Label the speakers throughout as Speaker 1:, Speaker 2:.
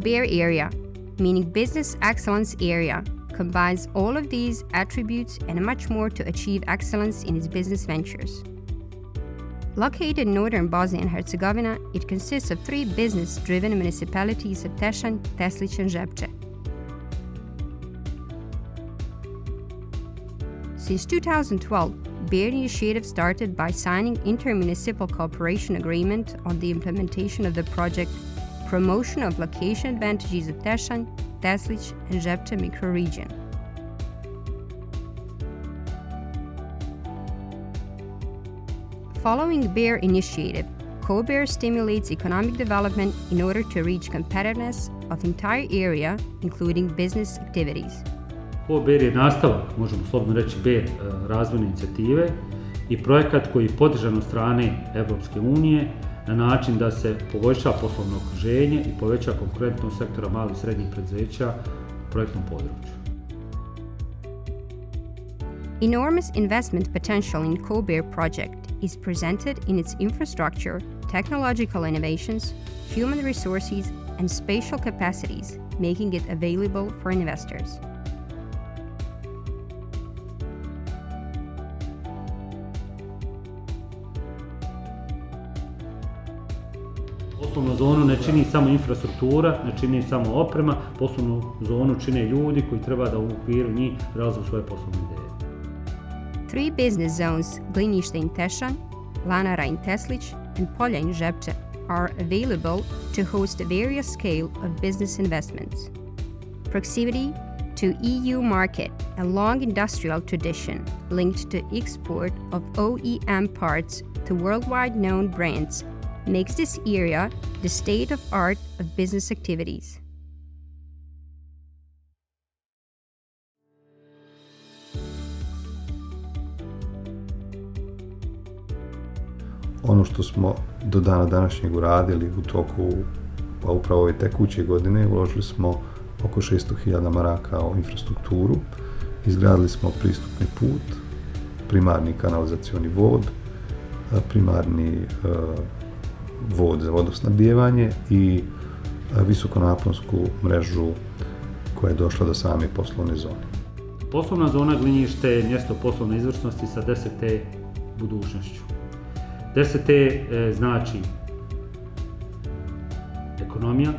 Speaker 1: COBEAR area, meaning Business Excellence Area, combines all of these attributes and much more to achieve excellence in its business ventures. Located in northern Bosnia and Herzegovina, it consists of 3 business-driven municipalities of Tešanj, Teslić and Žepče. Since 2012, COBEAR initiative started by signing intermunicipal cooperation agreement on the implementation of the project Promotion of Location Advantages of Tešanj, Teslić and Žepče microregion. Following COBEAR initiative, COBEAR stimulates economic development in order to reach competitiveness of entire area, including business activities.
Speaker 2: COBEAR je nastavak, možemo slobodno reći, COBEAR razvojne inicijative i projekat koji je podržan od strane Europske unije na način da se poboljša poslovno okruženje i poveća konkurentnost sektora malih i srednjih preduzeća u projektnom području.
Speaker 1: Enormous investment potential in COBEAR project is presented in its infrastructure, technological innovations, human resources, and spatial capacities, making it available for investors.
Speaker 2: Poslovnu zonu ne čini samo infrastruktura, ne čini samo oprema, poslovnu zonu čine ljudi koji treba da u okviru njih razviju svoje poslovne ideje.
Speaker 1: 3 business zones, Glinište in Tešanj, Lanara in Teslić, and Polja in Žepče, are available to host a various scale of business investments. Proximity to EU market and long industrial tradition linked to export of OEM parts to worldwide known brands makes this area the state of art of business activities.
Speaker 3: Ono što smo do dana današnjeg uradili u toku upravo ove tekuće godine, uložili smo oko 600.000 maraka u infrastrukturu, izgradili smo pristupni put, primarni kanalizacioni vod, primarni vod za vodosnabdijevanje i visokonaponsku mrežu koja je došla do same poslovne zone.
Speaker 2: Poslovna zona Glinište je mjesto poslovne izvrsnosti sa 10T budućnošću. 10T znači ekonomija,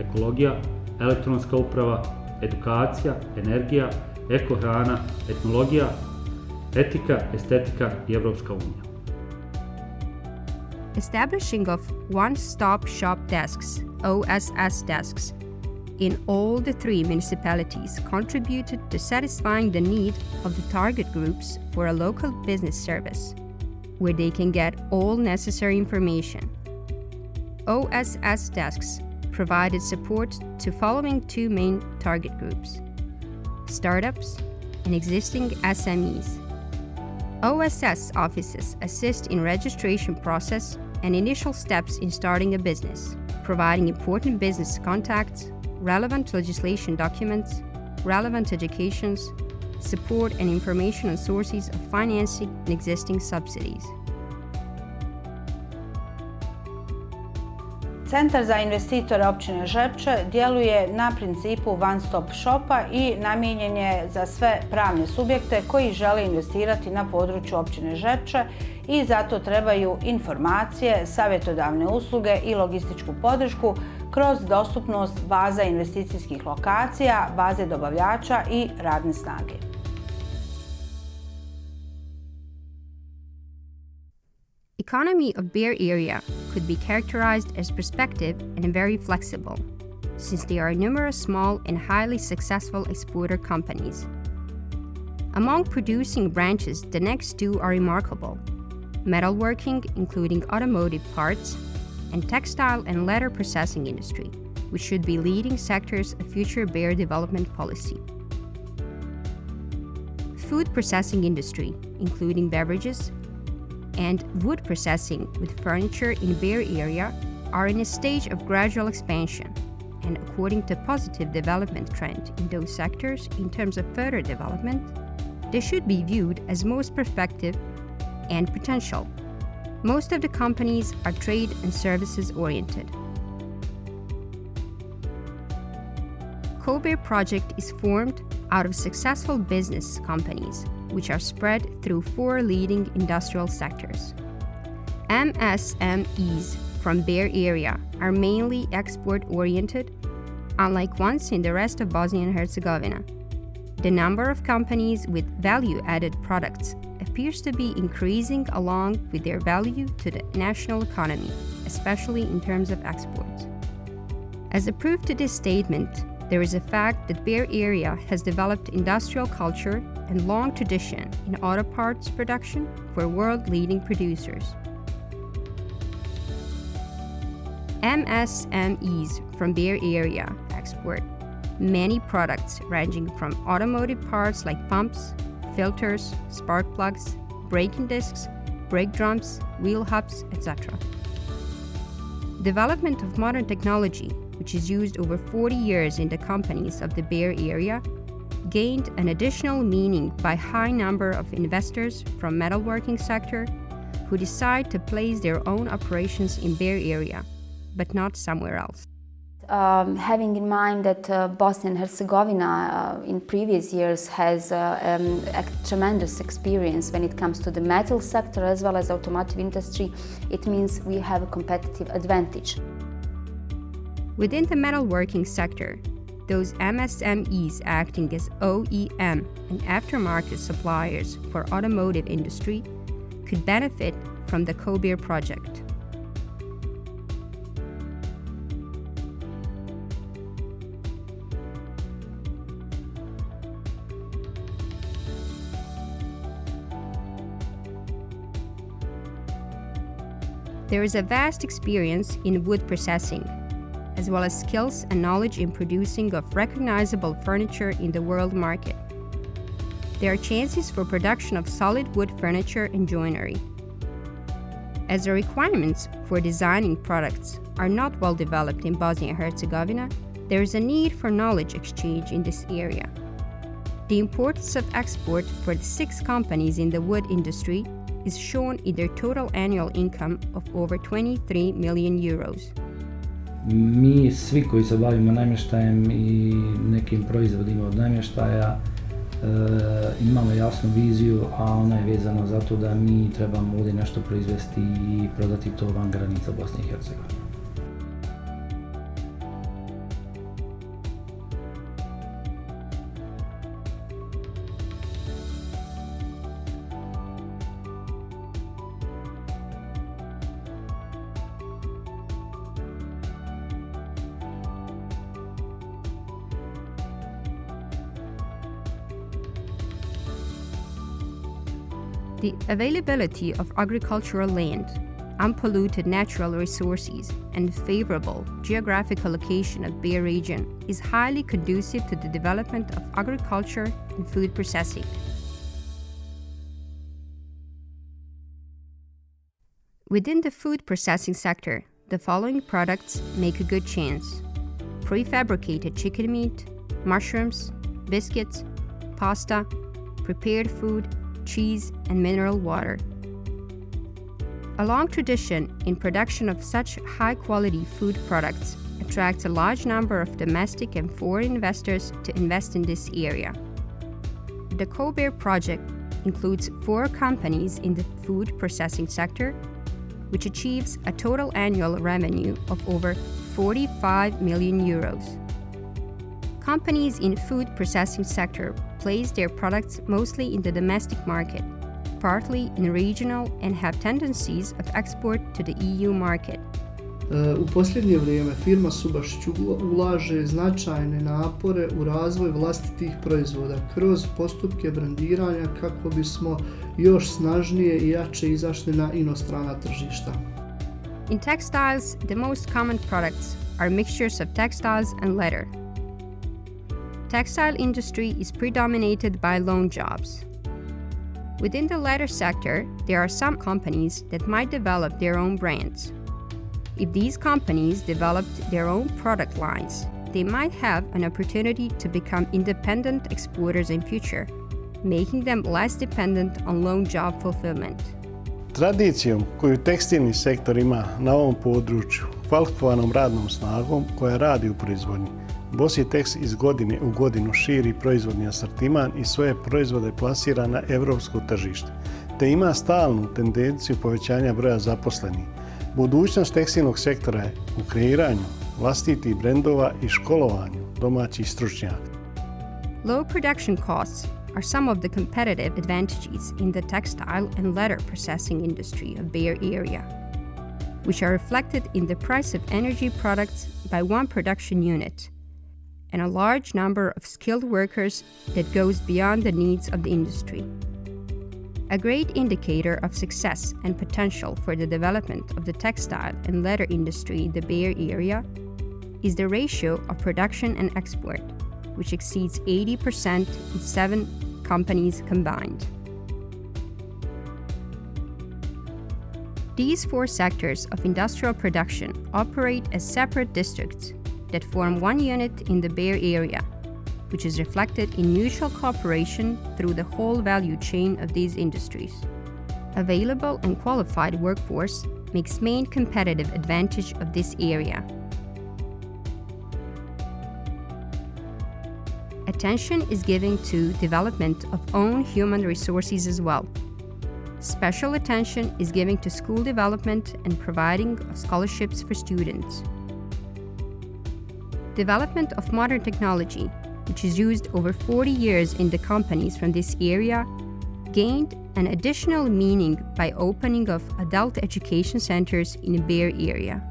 Speaker 2: ekologija, elektronska uprava, edukacija, energija, ekohrana, etnologija, etika, estetika i Evropska unija.
Speaker 1: Establishing of one-stop shop desks, OSS desks, in all the 3 municipalities contributed to satisfying the need of the target groups for a local business service, where they can get all necessary information. OSS desks provided support to following 2 main target groups: startups and existing SMEs. OSS offices assist in registration process and initial steps in starting a business, providing important business contacts, relevant legislation documents, relevant educations, support and information on sources of financing and existing subsidies.
Speaker 4: Centar za investitore općine Žepče djeluje na principu one-stop shopa i namijenjen je za sve pravne subjekte koji žele investirati na području općine Žepče i zato trebaju informacije, savjetodavne usluge i logističku podršku kroz dostupnost baza investicijskih lokacija, baze dobavljača i radne snage.
Speaker 1: Economy of COBEAR area could be characterized as prospective and very flexible, since there are numerous small and highly successful exporter companies. Among producing branches, the next 2 are remarkable: metalworking, including automotive parts, and textile and leather processing industry, which should be leading sectors of future COBEAR development policy. Food processing industry, including beverages, and wood processing with furniture in COBEAR area are in a stage of gradual expansion, and according to positive development trend in those sectors in terms of further development, they should be viewed as most prospective and potential. Most of the companies are trade and services oriented. COBEAR project is formed out of successful business companies, which are spread through 4 leading industrial sectors. MSMEs from Bear area are mainly export-oriented, unlike ones in the rest of Bosnia and Herzegovina. The number of companies with value-added products appears to be increasing along with their value to the national economy, especially in terms of exports. As a proof to this statement, there is a fact that Bear area has developed industrial culture and long tradition in auto parts production for world-leading producers. MSMEs from Bear area export many products ranging from automotive parts like pumps, filters, spark plugs, braking discs, brake drums, wheel hubs, etc. Development of modern technology, which is used over 40 years in the companies of the Bear area, gained an additional meaning by high number of investors from metalworking sector who decide to place their own operations in Bear area, but not somewhere else.
Speaker 5: Having in mind that Bosnia and Herzegovina in previous years has a tremendous experience when it comes to the metal sector as well as automotive industry, it means we have a competitive advantage.
Speaker 1: Within the metalworking sector, those MSMEs acting as OEM and aftermarket suppliers for automotive industry could benefit from the COBEAR project. There is a vast experience in wood processing, as well as skills and knowledge in producing of recognizable furniture in the world market. There are chances for production of solid wood furniture and joinery. As the requirements for designing products are not well developed in Bosnia and Herzegovina, there is a need for knowledge exchange in this area. The importance of export for the 6 companies in the wood industry is shown in their total annual income of over 23 million euros.
Speaker 6: Mi svi koji se bavimo namještajem i nekim proizvodima od namještaja imamo jasnu viziju, a ona je vezana za to da mi trebamo ovdje nešto proizvesti i prodati to van granica Bosne i Hercegovine.
Speaker 1: The availability of agricultural land, unpolluted natural resources, and favorable geographical location of Bear region is highly conducive to the development of agriculture and food processing. Within the food processing sector, the following products make a good chance: prefabricated chicken meat, mushrooms, biscuits, pasta, prepared food, cheese, and mineral water. A long tradition in production of such high-quality food products attracts a large number of domestic and foreign investors to invest in this area. The COBEAR project includes 4 companies in the food processing sector, which achieves a total annual revenue of over 45 million euros. Companies in food processing sector place their products mostly in the domestic market, partly in regional, and have tendencies of export to the EU market.
Speaker 7: U posljednje vrijeme firma Subašić ulaže značajne napore u razvoj vlastitih proizvoda kroz postupke brendiranja kako bismo još snažnije i jače izašli na inostrana tržišta.
Speaker 1: In textiles, the most common products are mixtures of textiles and leather. Textile industry is predominated by loan jobs. Within the leather sector, there are some companies that might develop their own brands. If these companies developed their own product lines, they might have an opportunity to become independent exporters in future, making them less dependent on loan job fulfillment.
Speaker 8: Tradicijom koju tekstilni sektor ima na ovom području, kvalifikovanom radnom snagom koja radi u proizvodnji, Bositex iz godine u godinu širi proizvodni asortiman i svoje proizvode plasira na europsko tržište, te ima stalnu tendenciju povećanja broja zaposlenih. Budućnost tekstilnog sektora je u kreiranju vlastitih brendova i školovanju domaćih stručnjaka.
Speaker 1: Low production costs are some of the competitive advantages in the textile and leather processing industry of Bear Area, which are reflected in the price of energy products by one production unit and a large number of skilled workers that goes beyond the needs of the industry. A great indicator of success and potential for the development of the textile and leather industry in the Bear Area is the ratio of production and export, which exceeds 80% in 7 companies combined. These 4 sectors of industrial production operate as separate districts that form one unit in the Bear Area, which is reflected in mutual cooperation through the whole value chain of these industries. Available and qualified workforce makes main competitive advantage of this area. Attention is given to development of own human resources as well. Special attention is given to school development and providing of scholarships for students. Development of modern technology, which is used over 40 years in the companies from this area, gained an additional meaning by opening of adult education centers in the Bear Area.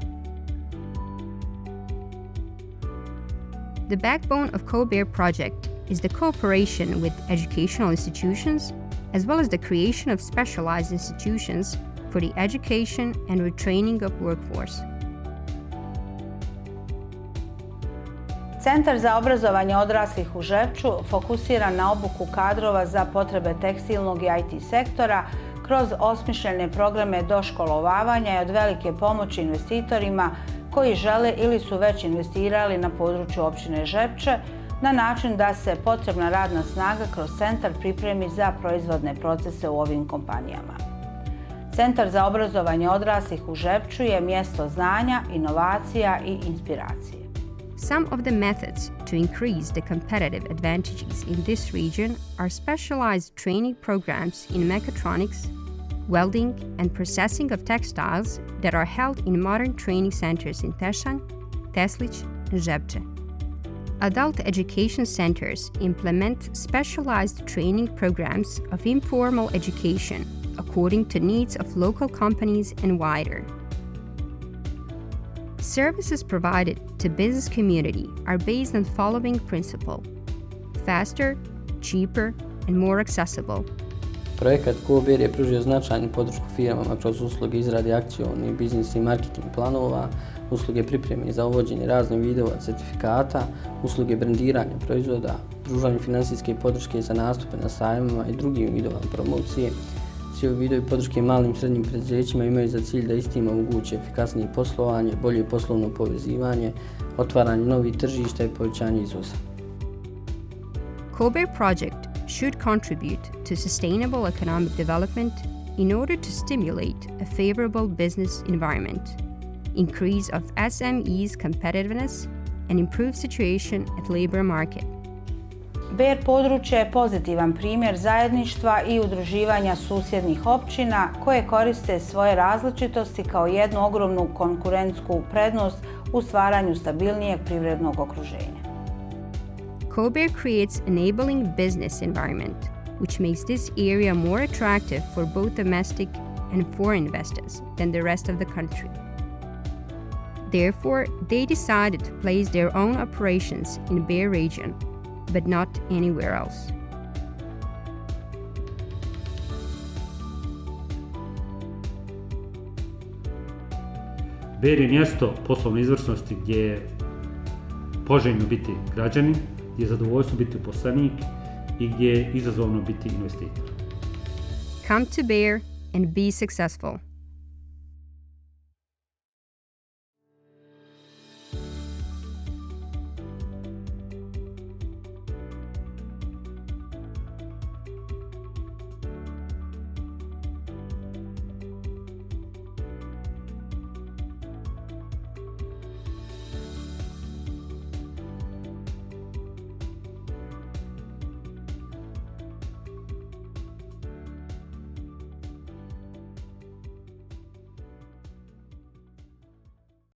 Speaker 1: The backbone of COBEAR project is the cooperation with educational institutions, as well as the creation of specialized institutions for the education and retraining of workforce.
Speaker 4: Centar za obrazovanje odraslih u Žepču fokusira na obuku kadrova za potrebe tekstilnog i IT sektora kroz osmišljene programe doškolovavanja i od velike pomoći investitorima koji žele ili su već investirali na području općine Žepče na način da se potrebna radna snaga kroz centar pripremi za proizvodne procese u ovim kompanijama. Centar za obrazovanje odraslih u Žepču je mjesto znanja, inovacija i inspiracije.
Speaker 1: Some of the methods to increase the competitive advantages in this region are specialized training programs in mechatronics, welding, and processing of textiles that are held in modern training centers in Tešanj, Teslić, and Žepče. Adult education centers implement specialized training programs of informal education according to needs of local companies and wider. Services provided to business community are based on following principle: faster, cheaper, and more accessible.
Speaker 9: Projekat COBEAR je pružio značajnu podršku firmama kroz usluge izrade akcioni, biznis i marketing planova, usluge pripreme za uvođenje raznih vidova certifikata, usluge brendiranja proizvoda, pružanje finansijske podrške za nastupe na sajmovima i drugim vidovima promocije. Svi ovi vidovi podrške malim i srednjim preduzećima imaju za cilj da istim omoguće efikasnije poslovanje, bolje poslovno povezivanje, otvaranje novih tržišta i povećanje izvoza.
Speaker 1: COBEAR project should contribute to sustainable economic development in order to stimulate a favorable business environment, increase of SMEs' competitiveness, and improve situation at labor market.
Speaker 4: Bear područje je pozitivan primjer zajedništva i udruživanja susjednih općina koje koriste svoje različitosti kao jednu ogromnu konkurentsku prednost u stvaranju stabilnijeg privrednog okruženja.
Speaker 1: COBEAR creates enabling business environment, which makes this area more attractive for both domestic and foreign investors than the rest of the country. Therefore, they decided to place their own operations in the Bear region, but not anywhere else.
Speaker 2: Bear je mjesto poslovne izvrsnosti gdje je poželjno biti građanin, gdje je zadovoljstvo biti uposlenik i gdje je izazovno biti investitor.
Speaker 1: Come to Bear and be successful.